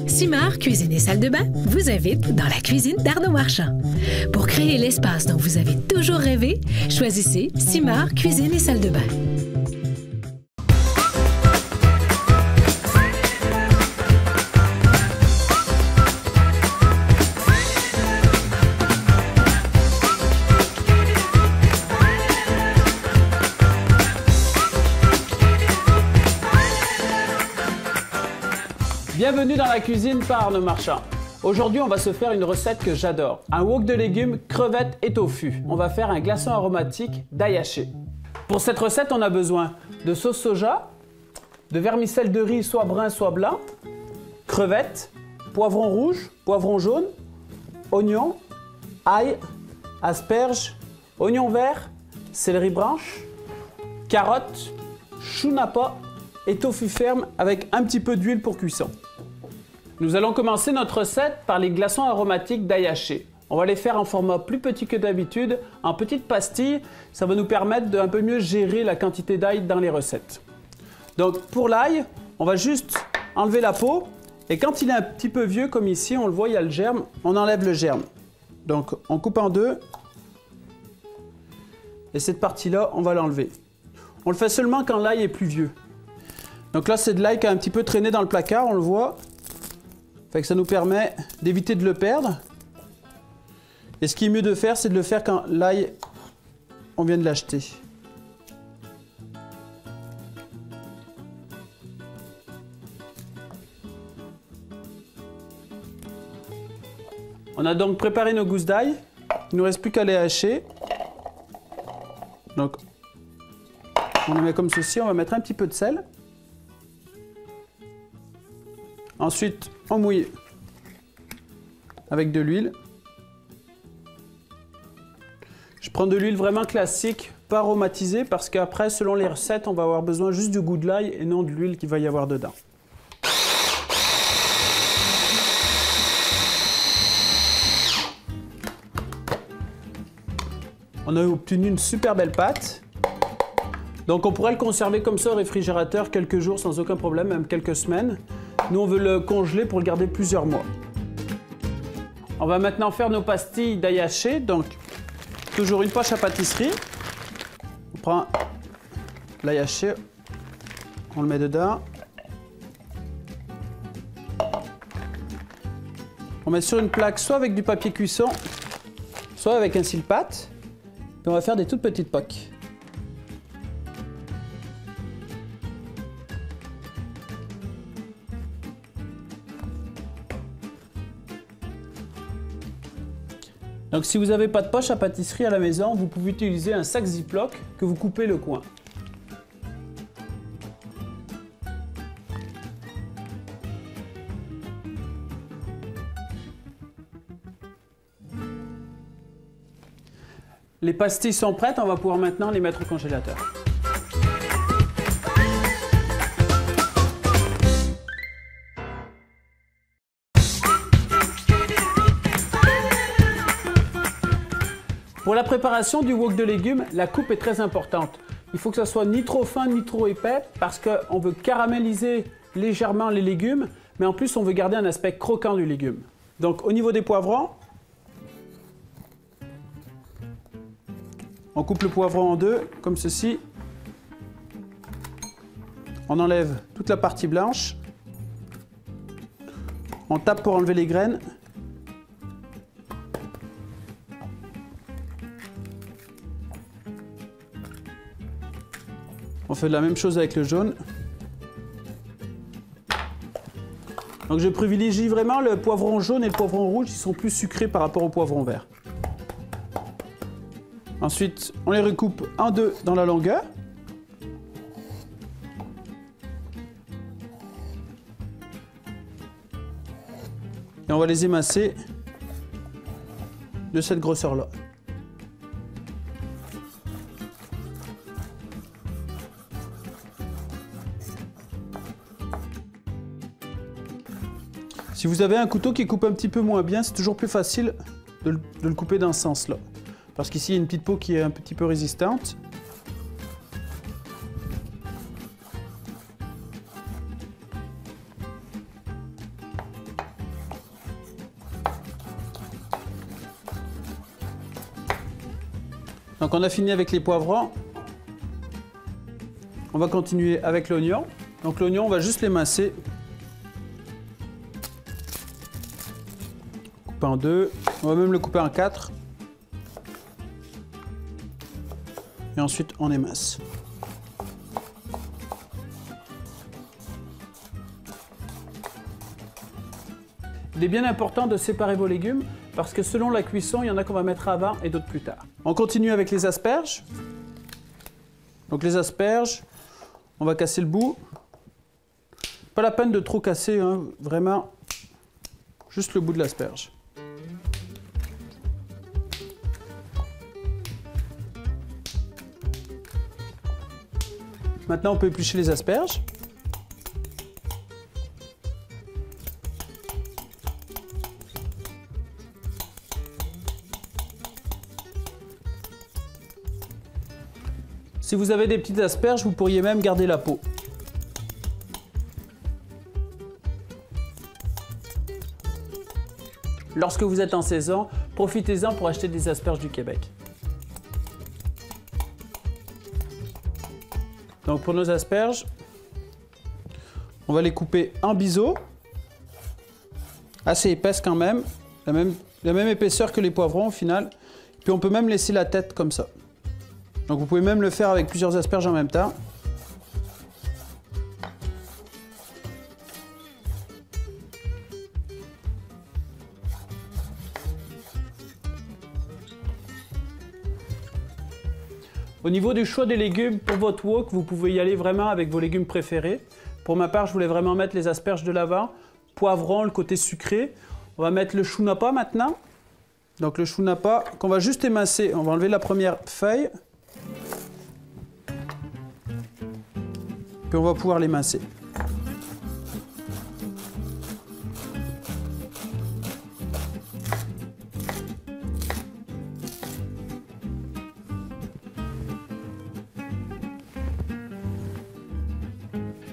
Simard Cuisine et Salle de Bain vous invite dans la cuisine d'Arnaud Marchand. Pour créer l'espace dont vous avez toujours rêvé, choisissez Simard Cuisine et Salle de Bain. Bienvenue dans la cuisine par Arnaud Marchand. Aujourd'hui, on va se faire une recette que j'adore. Un wok de légumes, crevettes et tofu. On va faire un glaçon aromatique d'ail haché. Pour cette recette, on a besoin de sauce soja, de vermicelle de riz soit brun soit blanc, crevettes, poivron rouge, poivron jaune, oignons, ail, asperges, oignons verts, céleri branche, carottes, chou napa et tofu ferme avec un petit peu d'huile pour cuisson. Nous allons commencer notre recette par les glaçons aromatiques d'ail haché. On va les faire en format plus petit que d'habitude, en petites pastilles. Ça va nous permettre d'un peu mieux gérer la quantité d'ail dans les recettes. Donc pour l'ail, on va juste enlever la peau. Et quand il est un petit peu vieux, comme ici, on le voit, il y a le germe, on enlève le germe. Donc on coupe en deux. Et cette partie-là, on va l'enlever. On le fait seulement quand l'ail est plus vieux. Donc là, c'est de l'ail qui a un petit peu traîné dans le placard, on le voit. Fait que ça nous permet d'éviter de le perdre. Et ce qui est mieux de faire, c'est de le faire quand l'ail, on vient de l'acheter. On a donc préparé nos gousses d'ail. Il ne nous reste plus qu'à les hacher. Donc, on les met comme ceci. On va mettre un petit peu de sel. Ensuite, on mouille avec de l'huile. Je prends de l'huile vraiment classique, pas aromatisée, parce qu'après, selon les recettes, on va avoir besoin juste du goût de l'ail et non de l'huile qu'il va y avoir dedans. On a obtenu une super belle pâte. Donc on pourrait le conserver comme ça au réfrigérateur quelques jours sans aucun problème, même quelques semaines. Nous, on veut le congeler pour le garder plusieurs mois. On va maintenant faire nos pastilles d'ail haché. Donc, toujours une poche à pâtisserie. On prend l'ail haché, on le met dedans. On met sur une plaque soit avec du papier cuisson, soit avec un cile-pâte. Puis on va faire des toutes petites poques. Donc si vous n'avez pas de poche à pâtisserie à la maison, vous pouvez utiliser un sac Ziploc que vous coupez le coin. Les pastilles sont prêtes, on va pouvoir maintenant les mettre au congélateur. Pour la préparation du wok de légumes, la coupe est très importante. Il faut que ça soit ni trop fin ni trop épais parce qu'on veut caraméliser légèrement les légumes, mais en plus on veut garder un aspect croquant du légume. Donc au niveau des poivrons, on coupe le poivron en deux, comme ceci. On enlève toute la partie blanche. On tape pour enlever les graines. On fait la même chose avec le jaune. Donc je privilégie vraiment le poivron jaune et le poivron rouge, ils sont plus sucrés par rapport au poivron vert. Ensuite, on les recoupe en deux dans la longueur. Et on va les émincer de cette grosseur-là. Si vous avez un couteau qui coupe un petit peu moins bien, c'est toujours plus facile de le couper dans ce sens-là. Parce qu'ici, il y a une petite peau qui est un petit peu résistante. Donc on a fini avec les poivrons. On va continuer avec l'oignon. Donc l'oignon, on va juste l'émincer. Couper en deux. On va même le couper en quatre. Et ensuite, on émince. Il est bien important de séparer vos légumes parce que selon la cuisson, il y en a qu'on va mettre avant et d'autres plus tard. On continue avec les asperges. Donc les asperges, on va casser le bout. Pas la peine de trop casser, hein, vraiment, juste le bout de l'asperge. Maintenant, on peut éplucher les asperges. Si vous avez des petites asperges, vous pourriez même garder la peau. Lorsque vous êtes en saison, profitez-en pour acheter des asperges du Québec. Donc pour nos asperges, on va les couper en biseaux, assez épaisses quand même, la même épaisseur que les poivrons au final. Puis on peut même laisser la tête comme ça. Donc vous pouvez même le faire avec plusieurs asperges en même temps. Au niveau du choix des légumes pour votre wok, vous pouvez y aller vraiment avec vos légumes préférés. Pour ma part, je voulais vraiment mettre les asperges de l'avant, poivron, le côté sucré. On va mettre le chou napa maintenant. Donc le chou napa qu'on va juste émincer. On va enlever la première feuille. Puis on va pouvoir l'émincer.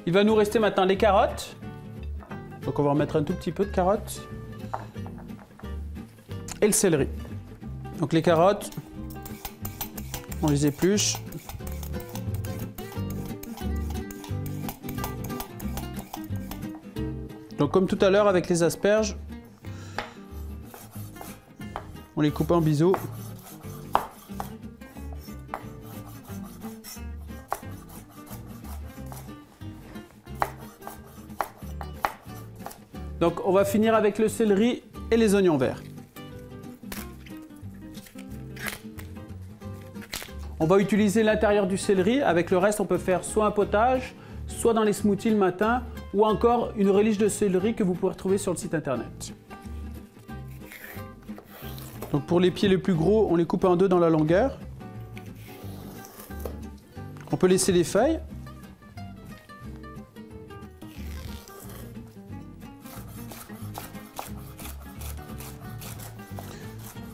Il va nous rester maintenant les carottes. Donc on va en mettre un tout petit peu de carottes. Et le céleri. Donc les carottes, on les épluche. Donc comme tout à l'heure avec les asperges, on les coupe en biseaux. Donc on va finir avec le céleri et les oignons verts. On va utiliser l'intérieur du céleri. Avec le reste, on peut faire soit un potage, soit dans les smoothies le matin, ou encore une relish de céleri que vous pourrez retrouver sur le site internet. Donc pour les pieds les plus gros, on les coupe en deux dans la longueur. On peut laisser les feuilles.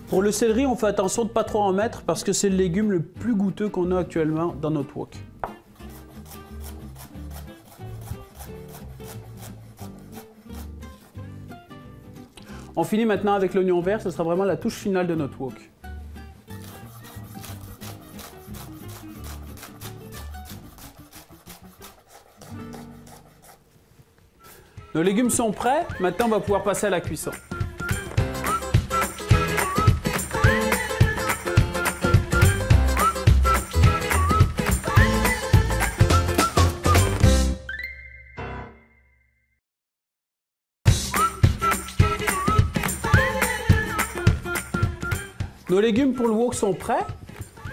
Pour le céleri, on fait attention de ne pas trop en mettre parce que c'est le légume le plus goûteux qu'on a actuellement dans notre wok. On finit maintenant avec l'oignon vert, ce sera vraiment la touche finale de notre wok. Nos légumes sont prêts, maintenant on va pouvoir passer à la cuisson. Nos légumes pour le wok sont prêts.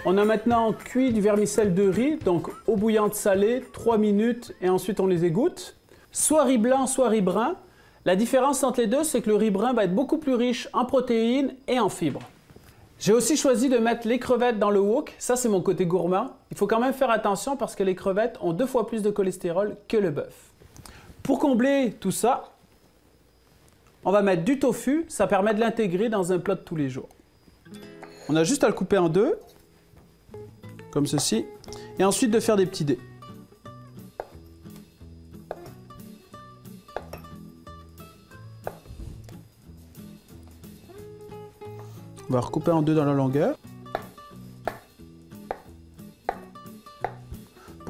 On a maintenant cuit du vermicelle de riz, donc eau bouillante salée, 3 minutes et ensuite on les égoutte. Soit riz blanc, soit riz brun. La différence entre les deux, c'est que le riz brun va être beaucoup plus riche en protéines et en fibres. J'ai aussi choisi de mettre les crevettes dans le wok. Ça, c'est mon côté gourmand. Il faut quand même faire attention parce que les crevettes ont 2 fois plus de cholestérol que le bœuf. Pour combler tout ça, on va mettre du tofu. Ça permet de l'intégrer dans un plat de tous les jours. On a juste à le couper en deux, comme ceci, et ensuite de faire des petits dés. On va recouper en deux dans la longueur.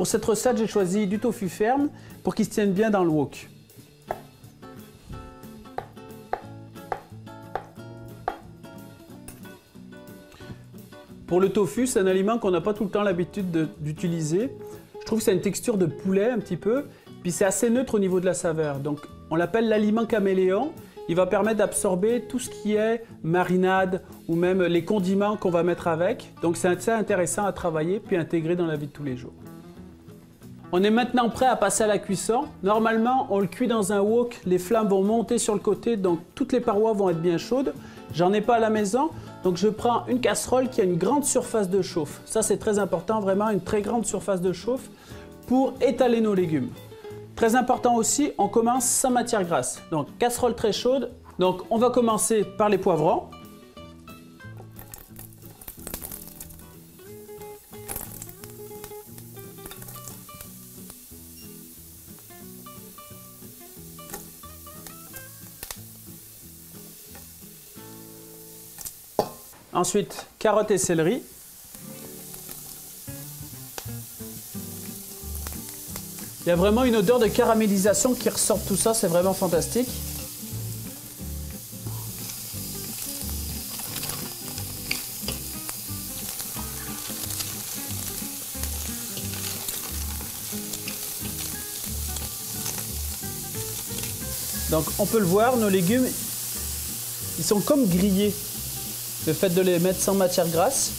Pour cette recette, j'ai choisi du tofu ferme pour qu'il se tienne bien dans le wok. Pour le tofu, c'est un aliment qu'on n'a pas tout le temps l'habitude d'utiliser. Je trouve que ça a une texture de poulet un petit peu, puis c'est assez neutre au niveau de la saveur. Donc on l'appelle l'aliment caméléon. Il va permettre d'absorber tout ce qui est marinade ou même les condiments qu'on va mettre avec. Donc c'est assez intéressant à travailler puis intégrer dans la vie de tous les jours. On est maintenant prêt à passer à la cuisson. Normalement, on le cuit dans un wok, les flammes vont monter sur le côté, donc toutes les parois vont être bien chaudes. J'en ai pas à la maison, donc je prends une casserole qui a une grande surface de chauffe. Ça, c'est très important, vraiment une très grande surface de chauffe pour étaler nos légumes. Très important aussi, on commence sans matière grasse. Donc, casserole très chaude. Donc, on va commencer par les poivrons. Ensuite, carottes et céleri. Il y a vraiment une odeur de caramélisation qui ressort de tout ça, c'est vraiment fantastique. Donc on peut le voir, nos légumes, ils sont comme grillés. Le fait de les mettre sans matière grasse.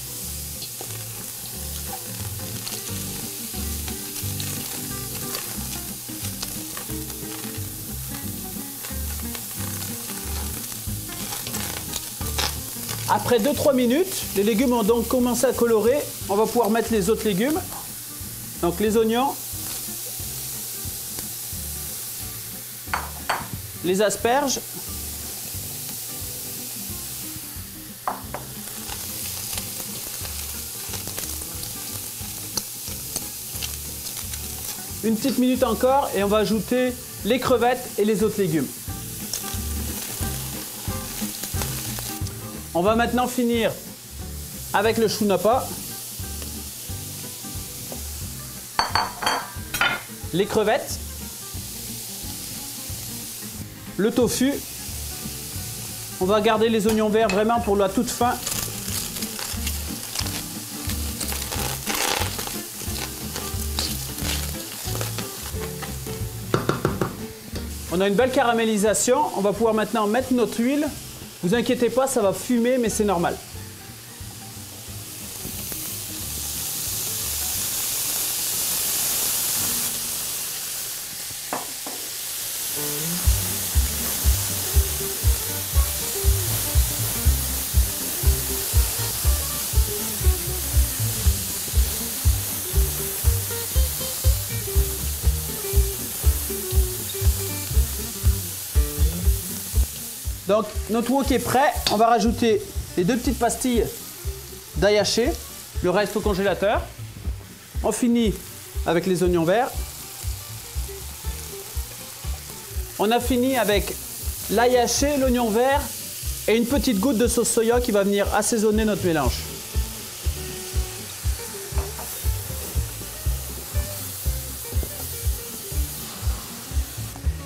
Après 2-3 minutes, les légumes ont donc commencé à colorer. On va pouvoir mettre les autres légumes. Donc les oignons, les asperges, une petite minute encore et on va ajouter les crevettes et les autres légumes. On va maintenant finir avec le chou napa, les crevettes, le tofu. On va garder les oignons verts vraiment pour la toute fin. On a une belle caramélisation. On va pouvoir maintenant mettre notre huile. Vous inquiétez pas, ça va fumer, mais c'est normal. Donc notre wok est prêt, on va rajouter les 2 petites pastilles d'ail haché, le reste au congélateur. On finit avec les oignons verts. On a fini avec l'ail haché, l'oignon vert et une petite goutte de sauce soya qui va venir assaisonner notre mélange.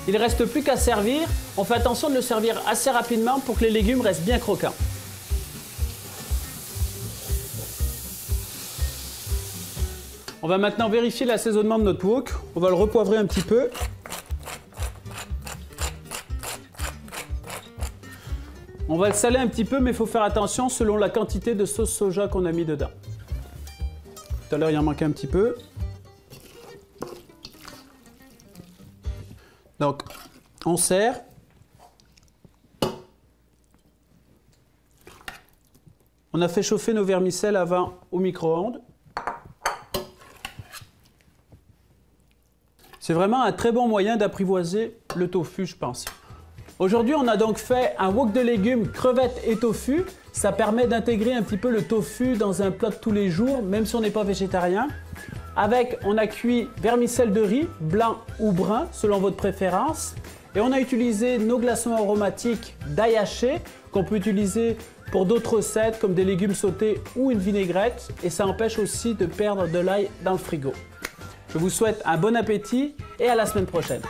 Il ne reste plus qu'à servir. On fait attention de le servir assez rapidement pour que les légumes restent bien croquants. On va maintenant vérifier l'assaisonnement de notre wok. On va le repoivrer un petit peu. On va le saler un petit peu, mais il faut faire attention selon la quantité de sauce soja qu'on a mis dedans. Tout à l'heure, il en manquait un petit peu. Donc, on sert. On a fait chauffer nos vermicelles avant au micro-ondes. C'est vraiment un très bon moyen d'apprivoiser le tofu, je pense. Aujourd'hui, on a donc fait un wok de légumes, crevettes et tofu. Ça permet d'intégrer un petit peu le tofu dans un plat de tous les jours, même si on n'est pas végétarien. Avec, on a cuit vermicelle de riz, blanc ou brun, selon votre préférence. Et on a utilisé nos glaçons aromatiques d'ail haché, qu'on peut utiliser pour d'autres recettes, comme des légumes sautés ou une vinaigrette. Et ça empêche aussi de perdre de l'ail dans le frigo. Je vous souhaite un bon appétit et à la semaine prochaine.